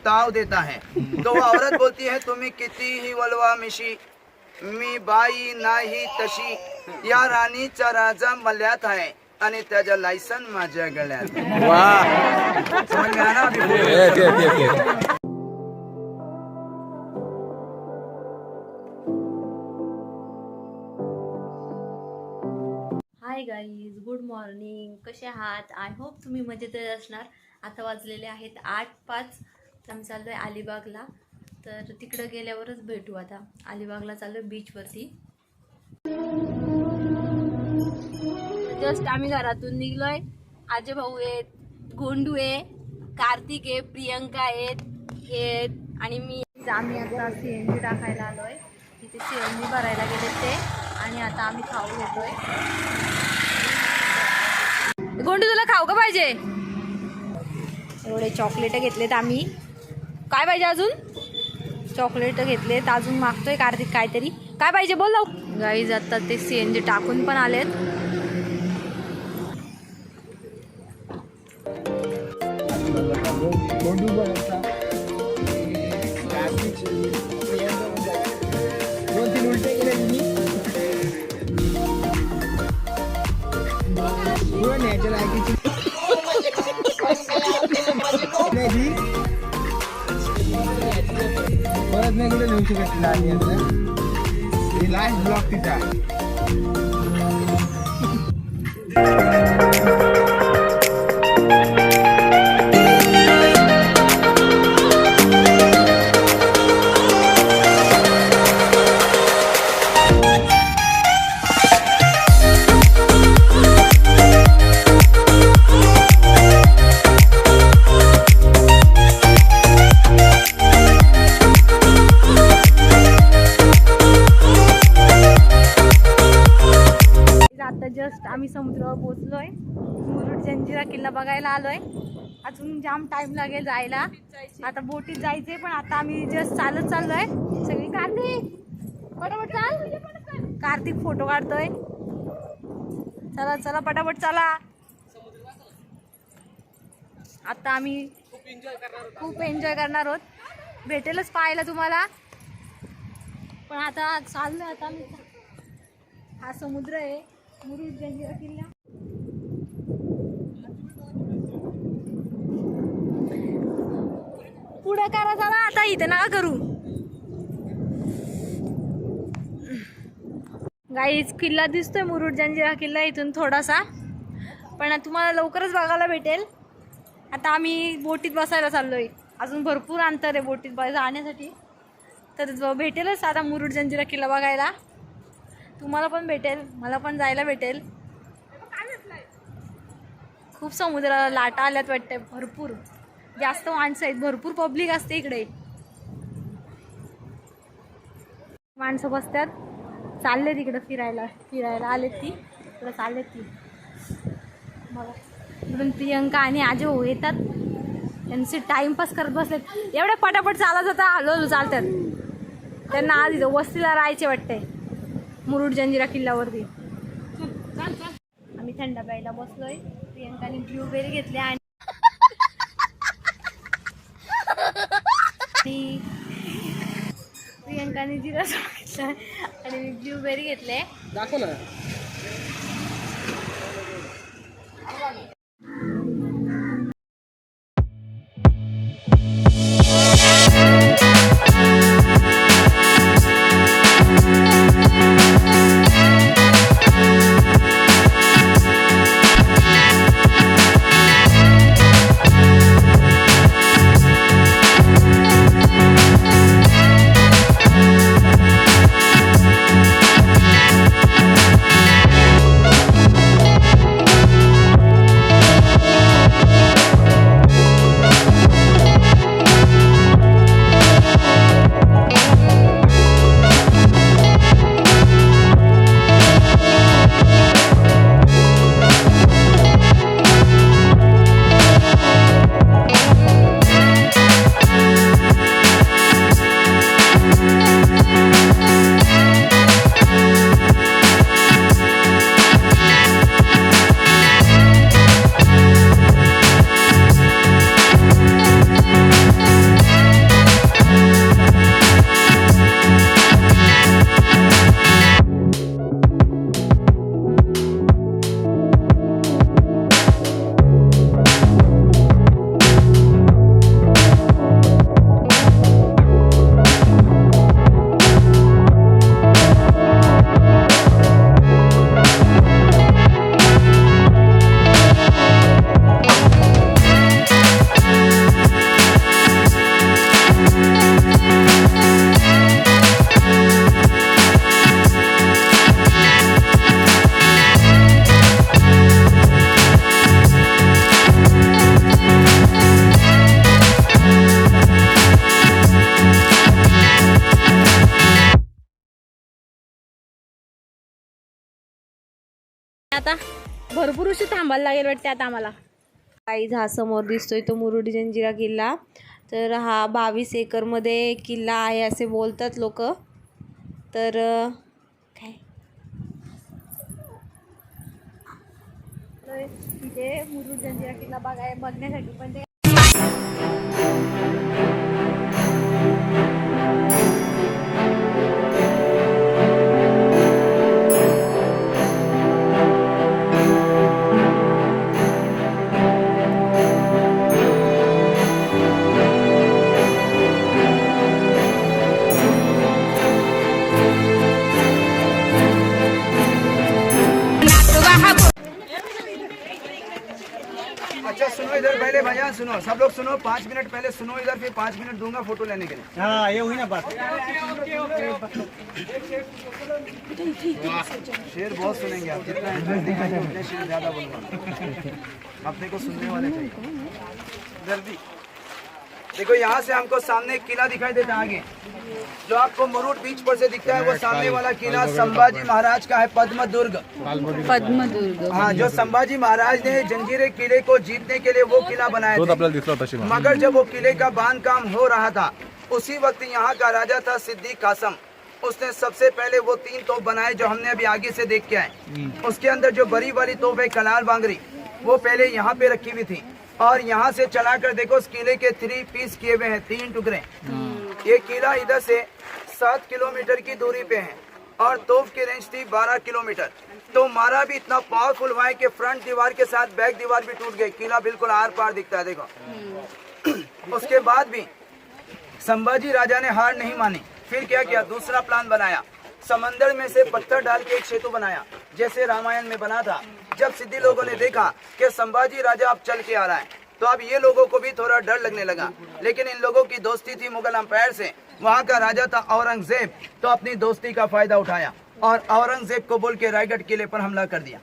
ताव देता है। तो वो औरत बोलती है तुम्ही कितीही वलवा मिशी, मी बाई नाही तशी, या राणीचा राजा मल्यात आहे आणि त्याच्या लायसन माझ्या गळ्यात आहे. वाह समझ में आया ना अभी? Hi guys, good morning. कसे आहात? आय होप तुम्ही मजेतच असणार. आता वाजलेले आहेत 8:05. आम्ही चाललो आहे अलिबागला. तर तिकडं गेल्यावरच भेटू. आता अलिबागला चाललो आहे बीचवरती. जस्ट आम्ही घरातून निघलोय. आजे भाऊ आहेत, गोंडू आहे, कार्तिक आहे, प्रियंका आहेत आणि मी. आम्ही आता CNG टाकायला आलोय. तिथे CNG भरायला गेले ते आणि आता आम्ही खाऊ घेतोय. गोंडू तुला खाऊ का पाहिजे? एवढे चॉकलेट घेतलेत आम्ही. काय पाहिजे अजून? चॉकलेट घेतलेत. अजून मागतोय कार्तिक काहीतरी. काय पाहिजे बोल लाव. गाईज आता ते CNG टाकून पण आलेत. परत नाही कुठे लिहू शकत लास्ट ब्लॉक तिचा. जस्ट आम्ही समुद्रावर पोहोचलोय. मुरुड जंजिरा किल्ला बघायला आलोय. अजून जाम टाइम लागेल जायला. आता बोटीत जायचंय पण आता आम्ही जस्ट चालत चाललोय. सगळी कार्तिक पटापट चाल. कार्तिक फोटो काढतोय. चला चला पटापट चला. आता आम्ही खूप एन्जॉय करणार आहोत. भेटेलच पाहायला तुम्हाला. पण आता चाललोय. आता आम्ही हा समुद्र आहे मुरुड जंजिरा किल्ला. पुढे करा चला. आता इथे नका करू. गाईज किल्ला दिसतोय मुरुड जंजिरा किल्ला इथून थोडासा. पण तुम्हाला लवकरच बघायला भेटेल. आता आम्ही बोटीत बसायला चाललोय. अजून भरपूर अंतर आहे बोटीत जाण्यासाठी. तर भेटेलच आता मुरुड जंजिरा किल्ला बघायला. तुम्हाला पण भेटेल, मला पण जायला भेटेल. खूप समुद्राला लाटा आल्यात वाटते. भरपूर जास्त माणसं आहेत. भरपूर पब्लिक असते इकडे. माणसं बसतात. चालले तिकडं फिरायला आलेत ती. इकडं चाललेत ती. मला इकडून प्रियंका आणि आजे भाऊ येतात. त्यांचे टाइमपास करत बसलेत. एवढ्या पटापट चालत होता. हळूहळू चालतात. त्यांना आज इथं वस्तीला राहायचे वाटते मुरुड जंजिरा किल्ल्यावरती. आम्ही थंड प्यायला बसलोय. प्रियंकाने ब्लूबेरी घेतले आणि प्रियंकाने जिरा घेतला आणि मी ब्लूबेरी घेतले. दाखव ना. आता भरपूर उशीर थांबायला लागेल वाटते आता आम्हाला. काहीच हा समोर दिसतोय तो मुरुड जंजिरा किल्ला. तर हा 22 एकरमध्ये किल्ला आहे असे बोलतात लोक. तर काय तिथे मुरुड जंजिरा किल्ला बघण्यासाठी पण ते अच्छा सुनो इधर पहले भैया सुनो, सब लोग सुनो, 5 मिनट पहले सुनो इधर, फिर 5 मिनट दूंगा फोटो लेने के लिए. हाँ ये हुई ना बात. शेर बहुत सुनेंगे आप, जितना इंटरेस्ट दिखाएंगे उतने शेर ज्यादा बोलूंगा. अपने को सुनने वाले चाहिए. जल्दी देखो, यहाँ से हमको सामने एक किला दिखाई देता है आगे, जो आपको मुरुड बीच पर से दिखता है. वो सामने वाला किला संभाजी महाराज का है, पद्म दुर्ग. हाँ, जो संभाजी महाराज ने जंजीरे किले को जीतने के लिए वो किला बनाया था. मगर जब वो किले का बांध काम हो रहा था, उसी वक्त यहाँ का राजा था सिद्दीक कासम. उसने सबसे पहले वो 3 तोप बनाए जो हमने अभी आगे से देख के आए. उसके अंदर जो बड़ी वाली तोप है कलाल बांगरी, वो पहले यहाँ पे रखी हुई थी. और यहाँ से चलाकर देखो, उस किले के 3 पीस किए हुए हैं, 3 टुकड़े. ये किला इधर से 7 किलोमीटर की दूरी पे है और तोप की रेंज थी 12 किलोमीटर. तो मारा भी इतना पावरफुल हुआ है कि फ्रंट दीवार के साथ बैक दीवार भी टूट गई. किला बिल्कुल आर पार दिखता है देखो. उसके बाद भी संभाजी राजा ने हार नहीं मानी. फिर क्या किया, दूसरा प्लान बनाया. समंदर में से पत्थर डाल के एक सेतु बनाया, जैसे रामायण में बना था. जब सिद्धि लोगों ने देखा कि संभाजी राजा अब चल के आ रहा है, तो अब ये लोगों को भी थोड़ा डर लगने लगा. लेकिन इन लोगों की दोस्ती थी मुगल अंपायर से. वहाँ का राजा था औरंगजेब, तो अपनी दोस्ती का फायदा उठाया और औरंगजेब को बोल के रायगढ़ किले पर हमला कर दिया.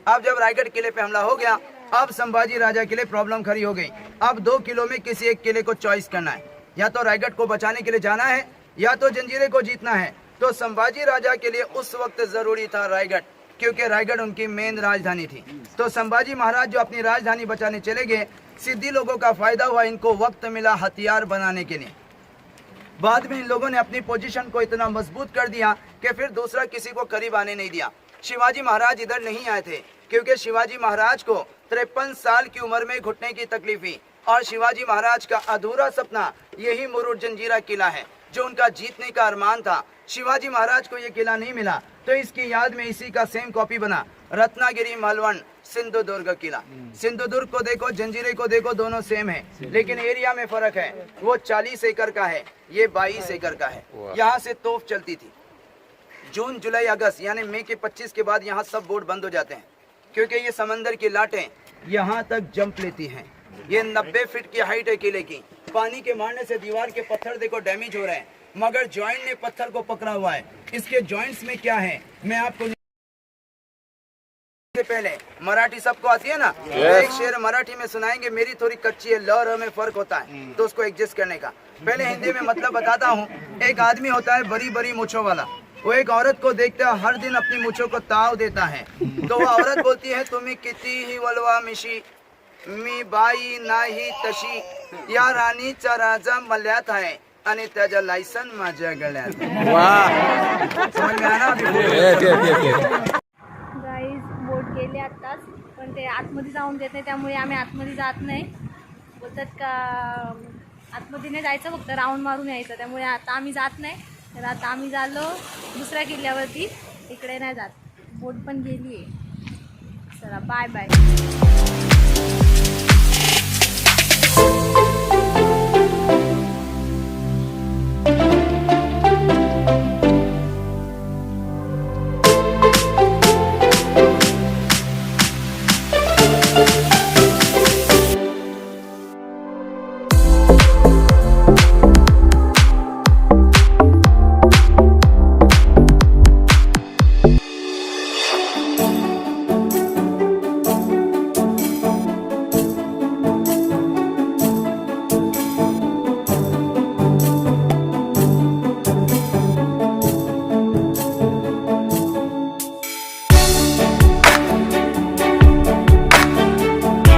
अब जब रायगढ़ किले पे हमला हो गया, अब संभाजी राजा के लिए प्रॉब्लम खड़ी हो गई. अब 2 किलो में किसी एक किले को चॉइस करना है, या तो रायगढ़ को बचाने के लिए जाना है या तो जंजीरे को जीतना है. तो संभाजी राजा के लिए उस वक्त जरूरी था रायगढ़, क्योंकि रायगढ़ उनकी मेन राजधानी थी. तो संभाजी महाराज जो अपनी राजधानी बचाने चले गए, सिद्धि लोगों का फायदा हुआ, इनको वक्त मिला हथियार बनाने के लिए. बाद में इन लोगों ने अपनी पोजीशन को इतना मजबूत कर दिया कि फिर दूसरा किसी को करीब आने नहीं दिया. शिवाजी महाराज इधर नहीं आए थे, क्योंकि शिवाजी महाराज को 53 साल की उम्र में घुटने की तकलीफ हुई. और शिवाजी महाराज का अधूरा सपना यही मुरुड जंजीरा किला है, जो उनका जीतने का अरमान था. शिवाजी महाराज को ये किला नहीं मिला, तो इसकी याद में इसी का सेम कॉपी बना रत्नागिरी मालवण सिंधुदुर्ग किला. सिंधुदुर्ग को देखो, जंजीरे को देखो, दोनों सेम है, लेकिन एरिया में फर्क है. वो 40 एकड़ का है, ये 22 एकड़ का है. यहाँ से तोप चलती थी. जून जुलाई अगस्त यानी मई के 25 के बाद यहाँ सब बोट बंद हो जाते हैं, क्योंकि ये समंदर की लाटें यहाँ तक जंप लेती हैं. ये 90 फीट की हाइट है किले की. पानी के मारने से दीवार के पत्थर देखो डैमेज हो रहे हैं, मगर जॉइंट ने पत्थर को पकड़ा हुआ है. इसके जॉइंट्स में क्या है मैं आपको से पहले मराठी सबको आती है ना, एक शेर मराठी में सुनाएंगे. मेरी थोड़ी कच्ची है, ल र में फर्क होता है, तो उसको एडजस्ट करने का. पहले हिंदी में मतलब बताता हूँ. एक आदमी होता है बड़ी बड़ी मूछों वाला, वो एक औरत को देखता है, हर दिन अपनी मूछों को ताव देता है. तो वो औरत बोलती है, तुम्ही किती ही वलवा मिशी, मी बाई नाही तशी, या राणीचा राजा मल्यात आहे आणि त्याच्या लायसन माझ्या गळ्यात. समझ में आना? गाईज बोट गेले आत्ताच, पण ते आतमध्ये जाऊन देत नाही, त्यामुळे आम्ही आतमध्ये जात नाही. बोलतात का आतमध्ये नाही जायचं, फक्त राऊंड मारून यायचं. त्यामुळे आता आम्ही जात नाही. तर आता आम्ही झालो दुसऱ्या किल्ल्यावरती, इकडे नाही जात. बोट पण गेली आहे. चला बाय बाय.